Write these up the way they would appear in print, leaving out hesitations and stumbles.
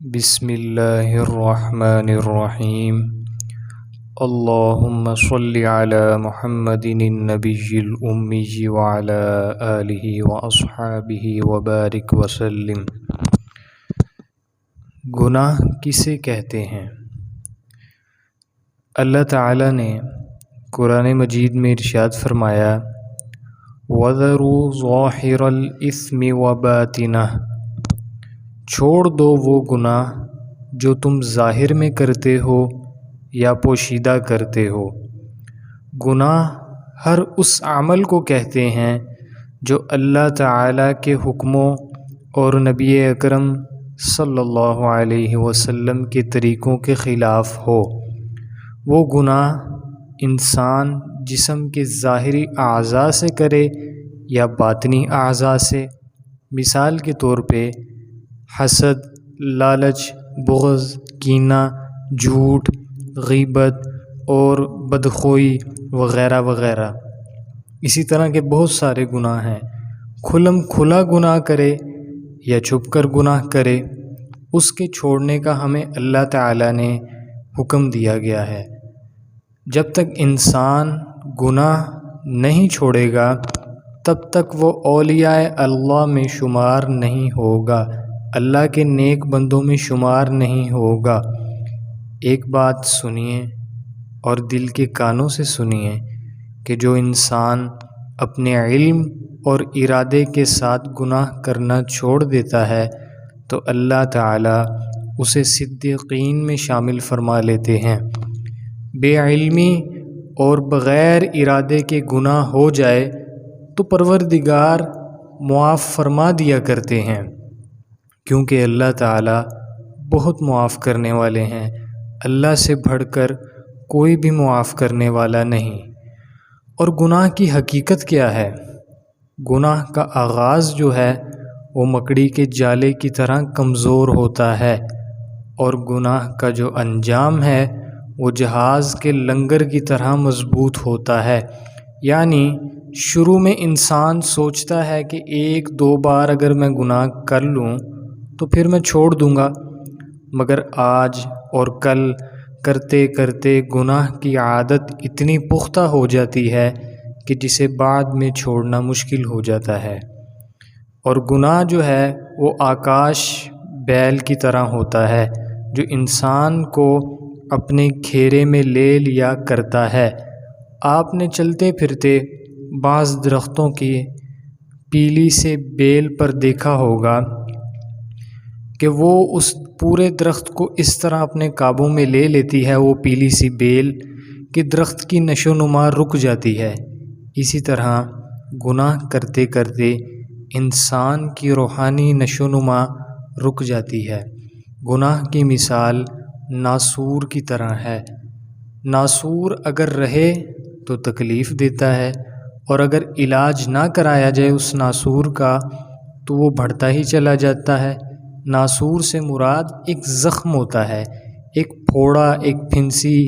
بسم اللہ الرحمن الرحیم اللہم صل علی محمد النبی الامی وعلی آلہ واصحابہ وبارک وسلم۔ گناہ کسے کہتے ہیں؟ اللہ تعالی نے قرآن مجید میں ارشاد فرمایا وَذَرُوا ظَاهِرَ الْإِثْمِ وَبَاطِنَهُ، چھوڑ دو وہ گناہ جو تم ظاہر میں کرتے ہو یا پوشیدہ کرتے ہو۔ گناہ ہر اس عمل کو کہتے ہیں جو اللہ تعالیٰ کے حکموں اور نبی اکرم صلی اللہ علیہ وسلم کے طریقوں کے خلاف ہو۔ وہ گناہ انسان جسم کے ظاہری اعضاء سے کرے یا باطنی اعضاء سے، مثال کے طور پہ حسد، لالچ، بغض، کینہ، جھوٹ، غیبت اور بدخوئی وغیرہ وغیرہ۔ اسی طرح کے بہت سارے گناہ ہیں۔ کھلم کھلا گناہ کرے یا چھپ کر گناہ کرے، اس کے چھوڑنے کا ہمیں اللہ تعالیٰ نے حکم دیا گیا ہے۔ جب تک انسان گناہ نہیں چھوڑے گا تب تک وہ اولیاء اللہ میں شمار نہیں ہوگا، اللہ کے نیک بندوں میں شمار نہیں ہوگا۔ ایک بات سنیے اور دل کے کانوں سے سنیے کہ جو انسان اپنے علم اور ارادے کے ساتھ گناہ کرنا چھوڑ دیتا ہے تو اللہ تعالیٰ اسے صدیقین میں شامل فرما لیتے ہیں۔ بے علمی اور بغیر ارادے کے گناہ ہو جائے تو پروردگار معاف فرما دیا کرتے ہیں، کیونکہ اللہ تعالیٰ بہت معاف کرنے والے ہیں۔ اللہ سے بڑھ کر کوئی بھی معاف کرنے والا نہیں۔ اور گناہ کی حقیقت کیا ہے؟ گناہ کا آغاز جو ہے وہ مکڑی کے جالے کی طرح کمزور ہوتا ہے، اور گناہ کا جو انجام ہے وہ جہاز کے لنگر کی طرح مضبوط ہوتا ہے۔ یعنی شروع میں انسان سوچتا ہے کہ ایک دو بار اگر میں گناہ کر لوں تو پھر میں چھوڑ دوں گا، مگر آج اور کل کرتے کرتے گناہ کی عادت اتنی پختہ ہو جاتی ہے کہ جسے بعد میں چھوڑنا مشکل ہو جاتا ہے۔ اور گناہ جو ہے وہ آکاش بیل کی طرح ہوتا ہے جو انسان کو اپنے گھیرے میں لے لیا کرتا ہے۔ آپ نے چلتے پھرتے بعض درختوں کی پیلی سے بیل پر دیکھا ہوگا کہ وہ اس پورے درخت کو اس طرح اپنے قابو میں لے لیتی ہے، وہ پیلی سی بیل، کہ درخت کی نشو نما رک جاتی ہے۔ اسی طرح گناہ کرتے کرتے انسان کی روحانی نشو نما رک جاتی ہے۔ گناہ کی مثال ناسور کی طرح ہے۔ ناسور اگر رہے تو تکلیف دیتا ہے، اور اگر علاج نہ کرایا جائے اس ناسور کا تو وہ بڑھتا ہی چلا جاتا ہے۔ ناسور سے مراد ایک زخم ہوتا ہے، ایک پھوڑا، ایک پھنسی،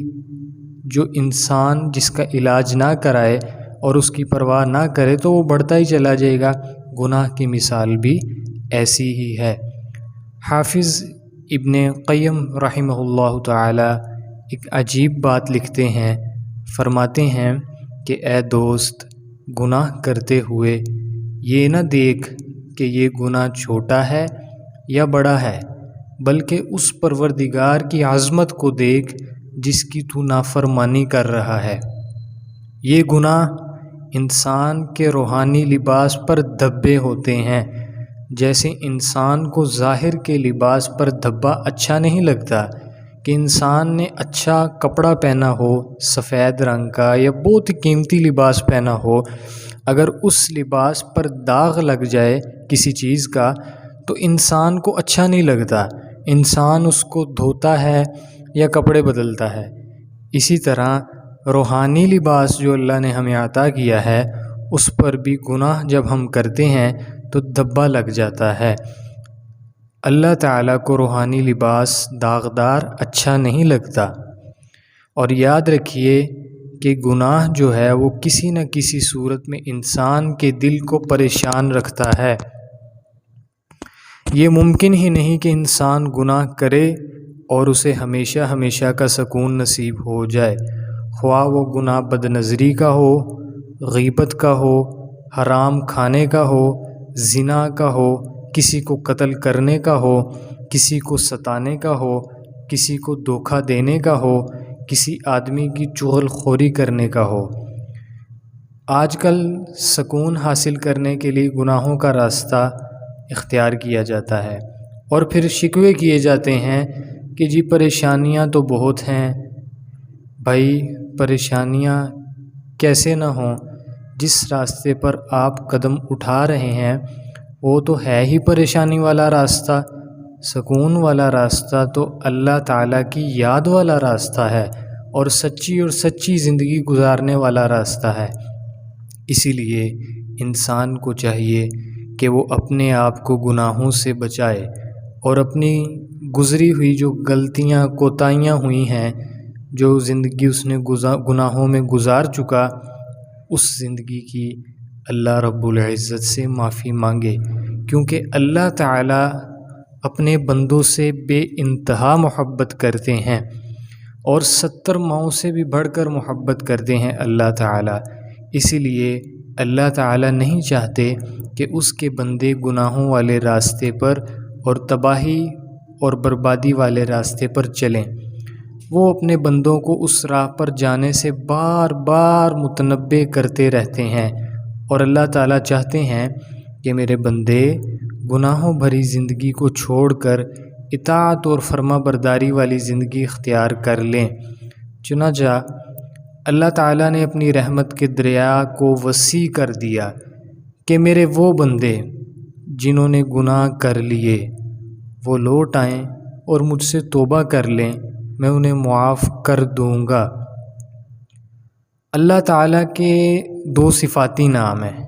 جو انسان جس کا علاج نہ کرائے اور اس کی پرواہ نہ کرے تو وہ بڑھتا ہی چلا جائے گا۔ گناہ کی مثال بھی ایسی ہی ہے۔ حافظ ابن قیم رحمہ اللہ تعالی ایک عجیب بات لکھتے ہیں، فرماتے ہیں کہ اے دوست، گناہ کرتے ہوئے یہ نہ دیکھ کہ یہ گناہ چھوٹا ہے یا بڑا ہے، بلکہ اس پروردگار کی عظمت کو دیکھ جس کی تو نافرمانی کر رہا ہے۔ یہ گناہ انسان کے روحانی لباس پر دھبے ہوتے ہیں، جیسے انسان کو ظاہر کے لباس پر دھبا اچھا نہیں لگتا کہ انسان نے اچھا کپڑا پہنا ہو سفید رنگ کا یا بہت قیمتی لباس پہنا ہو، اگر اس لباس پر داغ لگ جائے کسی چیز کا تو انسان کو اچھا نہیں لگتا، انسان اس کو دھوتا ہے یا کپڑے بدلتا ہے۔ اسی طرح روحانی لباس جو اللہ نے ہمیں عطا کیا ہے اس پر بھی گناہ جب ہم کرتے ہیں تو دھبا لگ جاتا ہے۔ اللہ تعالیٰ کو روحانی لباس داغدار اچھا نہیں لگتا۔ اور یاد رکھیے کہ گناہ جو ہے وہ کسی نہ کسی صورت میں انسان کے دل کو پریشان رکھتا ہے۔ یہ ممکن ہی نہیں کہ انسان گناہ کرے اور اسے ہمیشہ ہمیشہ کا سکون نصیب ہو جائے، خواہ وہ گناہ بد نظری کا ہو، غیبت کا ہو، حرام کھانے کا ہو، زنا کا ہو، کسی کو قتل کرنے کا ہو، کسی کو ستانے کا ہو، کسی کو دھوکہ دینے کا ہو، کسی آدمی کی چغل خوری کرنے کا ہو۔ آج کل سکون حاصل کرنے کے لیے گناہوں کا راستہ اختیار کیا جاتا ہے اور پھر شکوے کیے جاتے ہیں کہ جی پریشانیاں تو بہت ہیں۔ بھائی پریشانیاں کیسے نہ ہوں، جس راستے پر آپ قدم اٹھا رہے ہیں وہ تو ہے ہی پریشانی والا راستہ۔ سکون والا راستہ تو اللہ تعالیٰ کی یاد والا راستہ ہے اور سچی زندگی گزارنے والا راستہ ہے۔ اسی لیے انسان کو چاہیے کہ وہ اپنے آپ کو گناہوں سے بچائے اور اپنی گزری ہوئی جو غلطیاں کوتاہیاں ہوئی ہیں، جو زندگی اس نے گناہوں میں گزار چکا، اس زندگی کی اللہ رب العزت سے معافی مانگے، کیونکہ اللہ تعالیٰ اپنے بندوں سے بے انتہا محبت کرتے ہیں اور 70 ماؤں سے بھی بڑھ کر محبت کرتے ہیں اللہ تعالیٰ۔ اسی لیے اللہ تعالیٰ نہیں چاہتے کہ اس کے بندے گناہوں والے راستے پر اور تباہی اور بربادی والے راستے پر چلیں۔ وہ اپنے بندوں کو اس راہ پر جانے سے بار بار متنبہ کرتے رہتے ہیں، اور اللہ تعالیٰ چاہتے ہیں کہ میرے بندے گناہوں بھری زندگی کو چھوڑ کر اطاعت اور فرما برداری والی زندگی اختیار کر لیں۔ چنانچہ اللہ تعالیٰ نے اپنی رحمت کے دریا کو وسیع کر دیا کہ میرے وہ بندے جنہوں نے گناہ کر لیے وہ لوٹ آئیں اور مجھ سے توبہ کر لیں، میں انہیں معاف کر دوں گا۔ اللہ تعالیٰ کے 2 صفاتی نام ہیں،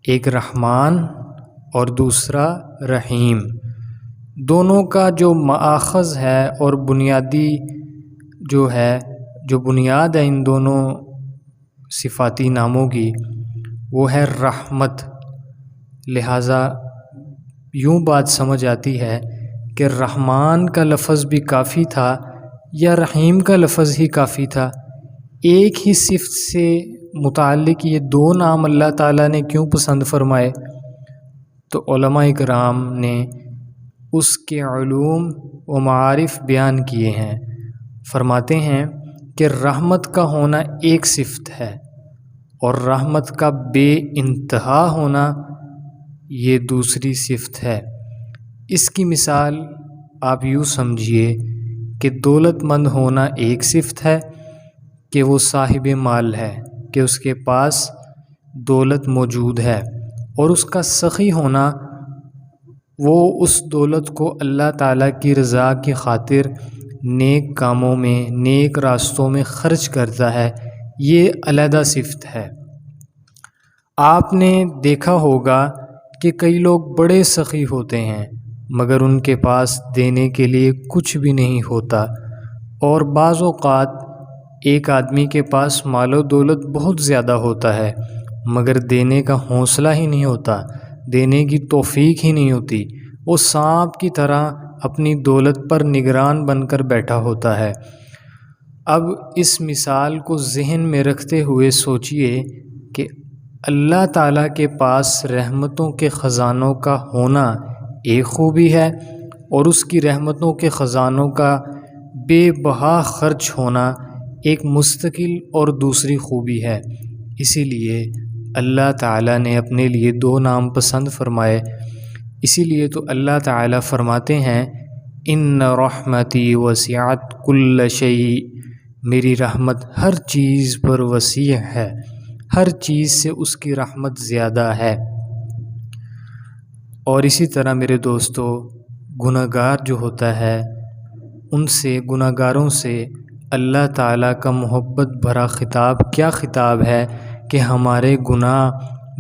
ایک رحمان اور دوسرا رحیم۔ دونوں کا جو مآخذ ہے اور بنیادی جو بنیاد ہے ان دونوں صفاتی ناموں کی، وہ ہے رحمت۔ لہٰذا یوں بات سمجھ آتی ہے کہ رحمان کا لفظ بھی کافی تھا یا رحیم کا لفظ ہی کافی تھا؟ ایک ہی صفت سے متعلق یہ 2 نام اللہ تعالیٰ نے کیوں پسند فرمائے؟ تو علماء کرام نے اس کے علوم و معارف بیان کیے ہیں۔ فرماتے ہیں کہ رحمت کا ہونا ایک صفت ہے اور رحمت کا بے انتہا ہونا یہ دوسری صفت ہے۔ اس کی مثال آپ یوں سمجھیے کہ دولت مند ہونا ایک صفت ہے کہ وہ صاحب مال ہے، کہ اس کے پاس دولت موجود ہے، اور اس کا سخی ہونا وہ اس دولت کو اللہ تعالیٰ کی رضا کی خاطر نیک کاموں میں، نیک راستوں میں خرچ کرتا ہے، یہ علیحدہ صفت ہے۔ آپ نے دیکھا ہوگا کہ کئی لوگ بڑے سخی ہوتے ہیں مگر ان کے پاس دینے کے لیے کچھ بھی نہیں ہوتا، اور بعض اوقات ایک آدمی کے پاس مال و دولت بہت زیادہ ہوتا ہے مگر دینے کا حوصلہ ہی نہیں ہوتا، دینے کی توفیق ہی نہیں ہوتی، وہ سانپ کی طرح اپنی دولت پر نگران بن کر بیٹھا ہوتا ہے۔ اب اس مثال کو ذہن میں رکھتے ہوئے سوچئے کہ اللہ تعالیٰ کے پاس رحمتوں کے خزانوں کا ہونا ایک خوبی ہے اور اس کی رحمتوں کے خزانوں کا بے بہا خرچ ہونا ایک مستقل اور دوسری خوبی ہے۔ اسی لیے اللہ تعالیٰ نے اپنے لیے 2 نام پسند فرمائے۔ اسی لیے تو اللہ تعالیٰ فرماتے ہیں ان رحمتی وسعت کل شیء، میری رحمت ہر چیز پر وسیع ہے، ہر چیز سے اس کی رحمت زیادہ ہے۔ اور اسی طرح میرے دوستو، گناہ گار جو ہوتا ہے ان سے، گناہ گاروں سے اللہ تعالیٰ کا محبت بھرا خطاب کیا خطاب ہے کہ ہمارے گناہ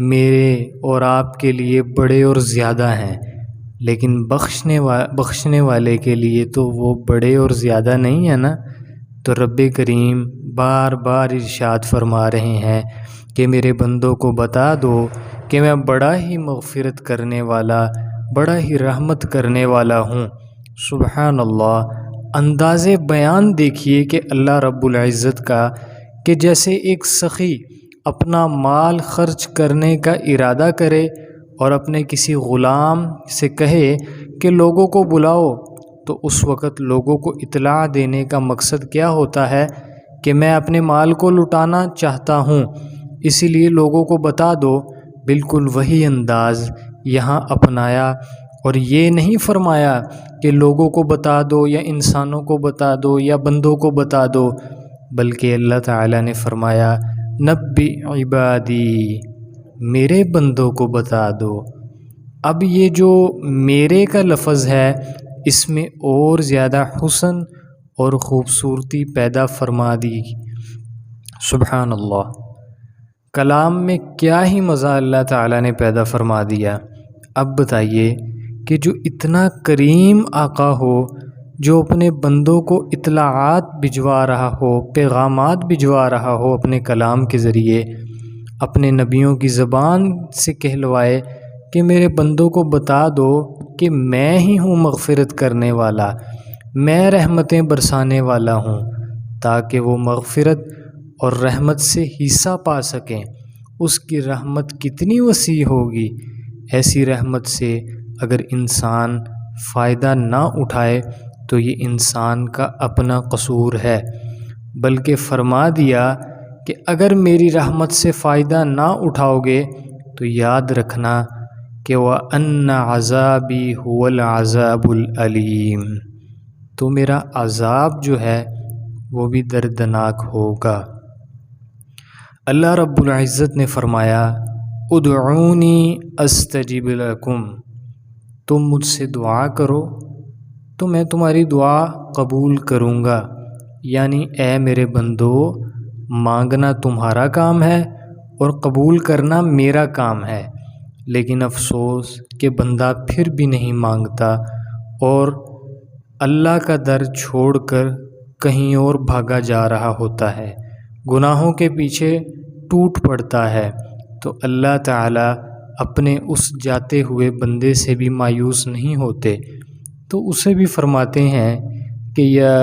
میرے اور آپ کے لیے بڑے اور زیادہ ہیں، لیکن بخشنے والے کے لیے تو وہ بڑے اور زیادہ نہیں ہیں نا۔ تو رب کریم بار بار ارشاد فرما رہے ہیں کہ میرے بندوں کو بتا دو کہ میں بڑا ہی مغفرت کرنے والا، بڑا ہی رحمت کرنے والا ہوں۔ سبحان اللہ۔ انداز بیان دیکھیے کہ اللہ رب العزت کا، کہ جیسے ایک سخی اپنا مال خرچ کرنے کا ارادہ کرے اور اپنے کسی غلام سے کہے کہ لوگوں کو بلاؤ، تو اس وقت لوگوں کو اطلاع دینے کا مقصد کیا ہوتا ہے کہ میں اپنے مال کو لٹانا چاہتا ہوں، اسی لیے لوگوں کو بتا دو۔ بالکل وہی انداز یہاں اپنایا، اور یہ نہیں فرمایا کہ لوگوں کو بتا دو یا انسانوں کو بتا دو یا بندوں کو بتا دو، بلکہ اللہ تعالیٰ نے فرمایا نبی عبادی، میرے بندوں کو بتا دو۔ اب یہ جو میرے کا لفظ ہے، اس میں اور زیادہ حسن اور خوبصورتی پیدا فرما دی۔ سبحان اللہ۔ کلام میں کیا ہی مزہ اللہ تعالیٰ نے پیدا فرما دیا۔ اب بتائیے کہ جو اتنا کریم آقا ہو، جو اپنے بندوں کو اطلاعات بھجوا رہا ہو، پیغامات بھجوا رہا ہو اپنے کلام کے ذریعے، اپنے نبیوں کی زبان سے کہلوائے کہ میرے بندوں کو بتا دو کہ میں ہی ہوں مغفرت کرنے والا، میں رحمتیں برسانے والا ہوں، تاکہ وہ مغفرت اور رحمت سے حصہ پا سکیں۔ اس کی رحمت کتنی وسیع ہوگی، ایسی رحمت سے اگر انسان فائدہ نہ اٹھائے تو یہ انسان کا اپنا قصور ہے، بلکہ فرما دیا کہ اگر میری رحمت سے فائدہ نہ اٹھاؤ گے تو یاد رکھنا کہ وَأَنَّ عَذَابِي هُوَ الْعَذَابُ الْأَلِيمُ، تو میرا عذاب جو ہے وہ بھی دردناک ہوگا۔ اللہ رب العزت نے فرمایا ادعونی استجب لکم، تم مجھ سے دعا کرو تو میں تمہاری دعا قبول کروں گا۔ یعنی اے میرے بندو، مانگنا تمہارا کام ہے اور قبول کرنا میرا کام ہے، لیکن افسوس کہ بندہ پھر بھی نہیں مانگتا اور اللہ کا در چھوڑ کر کہیں اور بھاگا جا رہا ہوتا ہے، گناہوں کے پیچھے ٹوٹ پڑتا ہے، تو اللہ تعالیٰ اپنے اس جاتے ہوئے بندے سے بھی مایوس نہیں ہوتے، تو اسے بھی فرماتے ہیں کہ یا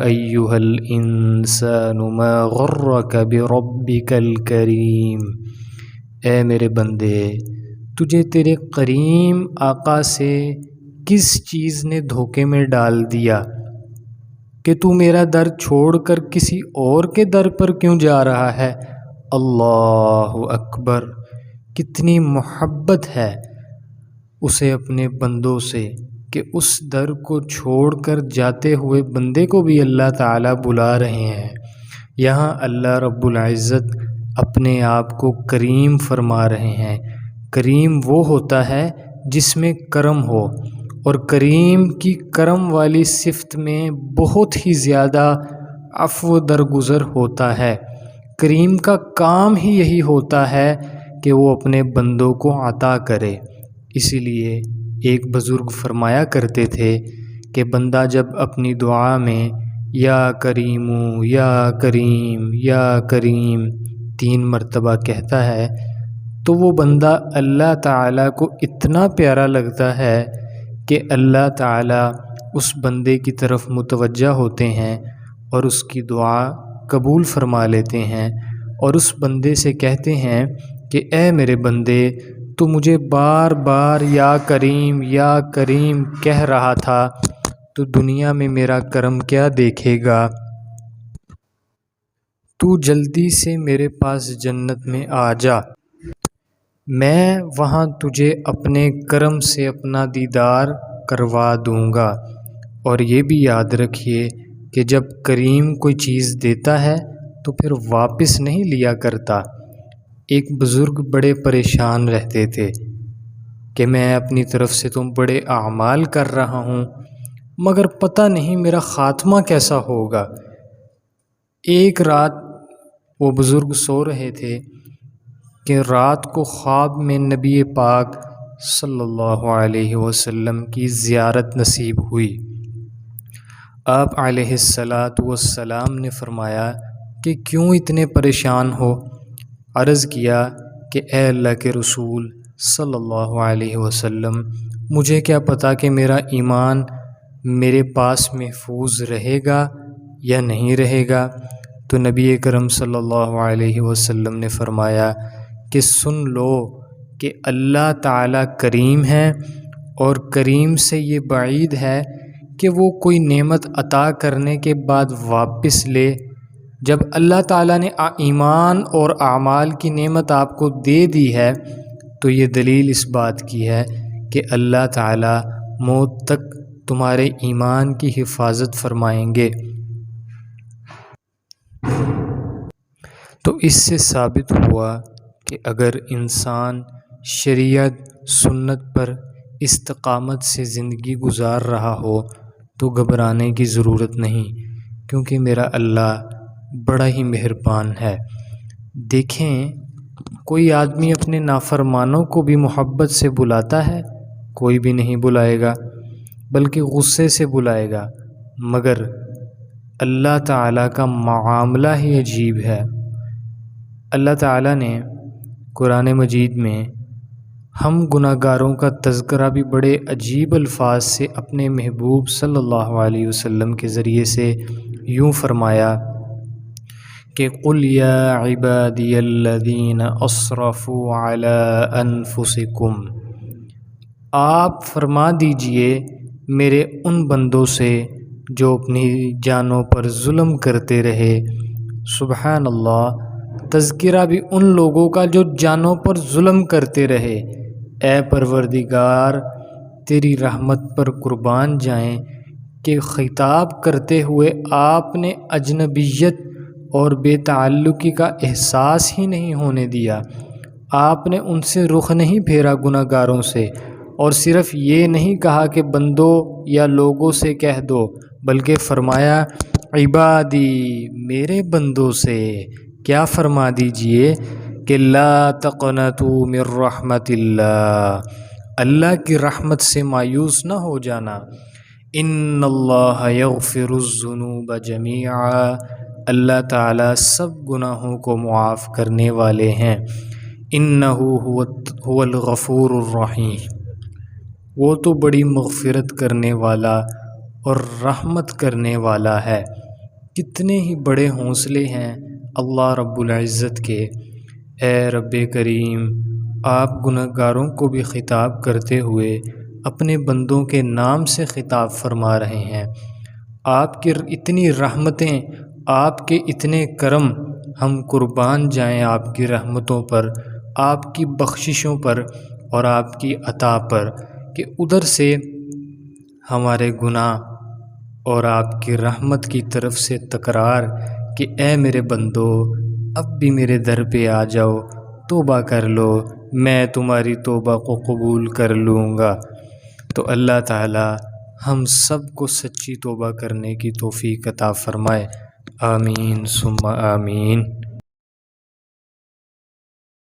ایھا الانسان ما غرک بربک الکریم، اے میرے بندے، تجھے تیرے کریم آقا سے کس چیز نے دھوکے میں ڈال دیا کہ تو میرا در چھوڑ کر کسی اور کے در پر کیوں جا رہا ہے؟ اللہ اکبر، کتنی محبت ہے اسے اپنے بندوں سے کہ اس در کو چھوڑ کر جاتے ہوئے بندے کو بھی اللہ تعالیٰ بلا رہے ہیں۔ یہاں اللہ رب العزت اپنے آپ کو کریم فرما رہے ہیں۔ کریم وہ ہوتا ہے جس میں کرم ہو، اور کریم کی کرم والی صفت میں بہت ہی زیادہ عفو درگزر ہوتا ہے۔ کریم کا کام ہی یہی ہوتا ہے کہ وہ اپنے بندوں کو عطا کرے۔ اسی لیے ایک بزرگ فرمایا کرتے تھے کہ بندہ جب اپنی دعا میں یا کریم یا کریم یا کریم 3 مرتبہ کہتا ہے تو وہ بندہ اللہ تعالیٰ کو اتنا پیارا لگتا ہے کہ اللہ تعالیٰ اس بندے کی طرف متوجہ ہوتے ہیں اور اس کی دعا قبول فرما لیتے ہیں، اور اس بندے سے کہتے ہیں کہ اے میرے بندے، تو مجھے بار بار یا کریم کہہ رہا تھا، تو دنیا میں میرا کرم کیا دیکھے گا؟ تو جلدی سے میرے پاس جنت میں آ جا، میں وہاں تجھے اپنے کرم سے اپنا دیدار کروا دوں گا۔ اور یہ بھی یاد رکھیے کہ جب کریم کوئی چیز دیتا ہے تو پھر واپس نہیں لیا کرتا۔ ایک بزرگ بڑے پریشان رہتے تھے کہ میں اپنی طرف سے تو بڑے اعمال کر رہا ہوں، مگر پتہ نہیں میرا خاتمہ کیسا ہوگا۔ ایک رات وہ بزرگ سو رہے تھے کہ رات کو خواب میں نبی پاک صلی اللہ علیہ وسلم کی زیارت نصیب ہوئی۔ آپ علیہ السلام نے فرمایا کہ کیوں اتنے پریشان ہو؟ عرض کیا کہ اے اللہ کے رسول صلی اللہ علیہ وسلم، مجھے کیا پتہ کہ میرا ایمان میرے پاس محفوظ رہے گا یا نہیں رہے گا؟ تو نبی کرم صلی اللہ علیہ وسلم نے فرمایا کہ سن لو کہ اللہ تعالیٰ کریم ہے، اور کریم سے یہ بعید ہے کہ وہ کوئی نعمت عطا کرنے کے بعد واپس لے۔ جب اللہ تعالیٰ نے ایمان اور اعمال کی نعمت آپ کو دے دی ہے تو یہ دلیل اس بات کی ہے کہ اللہ تعالیٰ موت تک تمہارے ایمان کی حفاظت فرمائیں گے۔ تو اس سے ثابت ہوا کہ اگر انسان شریعت سنت پر استقامت سے زندگی گزار رہا ہو تو گھبرانے کی ضرورت نہیں، کیونکہ میرا اللہ بڑا ہی مہربان ہے۔ دیکھیں، کوئی آدمی اپنے نافرمانوں کو بھی محبت سے بلاتا ہے؟ کوئی بھی نہیں بلائے گا، بلکہ غصے سے بلائے گا، مگر اللہ تعالیٰ کا معاملہ ہی عجیب ہے۔ اللہ تعالیٰ نے قرآن مجید میں ہم گناہ گاروں کا تذکرہ بھی بڑے عجیب الفاظ سے اپنے محبوب صلی اللہ علیہ وسلم کے ذریعے سے یوں فرمایا کہ قُلْ يَا عِبَادِيَ الَّذِينَ أَسْرَفُوا عَلَىٰ أَنفُسِكُمْ، آپ فرما دیجئے میرے ان بندوں سے جو اپنی جانوں پر ظلم کرتے رہے۔ سبحان اللہ، تذکرہ بھی ان لوگوں کا جو جانوں پر ظلم کرتے رہے۔ اے پروردگار، تیری رحمت پر قربان جائیں کہ خطاب کرتے ہوئے آپ نے اجنبیت اور بے تعلقی کا احساس ہی نہیں ہونے دیا۔ آپ نے ان سے رخ نہیں پھیرا گناہ گاروں سے، اور صرف یہ نہیں کہا کہ بندوں یا لوگوں سے کہہ دو، بلکہ فرمایا عبادی، میرے بندوں سے۔ کیا فرما دیجئے کہ لا تقنطوا من رحمت اللہ، اللہ کی رحمت سے مایوس نہ ہو جانا۔ ان اللہ یغفر الذنوب جميعا، اللہ تعالیٰ سب گناہوں کو معاف کرنے والے ہیں۔ انہ هو الغفور الرحیم، وہ تو بڑی مغفرت کرنے والا اور رحمت کرنے والا ہے۔ کتنے ہی بڑے حوصلے ہیں اللہ رب العزت کے۔ اے رب کریم، آپ گناہ گاروں کو بھی خطاب کرتے ہوئے اپنے بندوں کے نام سے خطاب فرما رہے ہیں۔ آپ کی اتنی رحمتیں، آپ کے اتنے کرم، ہم قربان جائیں آپ کی رحمتوں پر، آپ کی بخششوں پر اور آپ کی عطا پر، کہ ادھر سے ہمارے گناہ اور آپ کی رحمت کی طرف سے تکرار کہ اے میرے بندو، اب بھی میرے در پہ آ جاؤ، توبہ کر لو، میں تمہاری توبہ کو قبول کر لوں گا۔ تو اللہ تعالی ہم سب کو سچی توبہ کرنے کی توفیق عطا فرمائے۔ آمین ثم آمین۔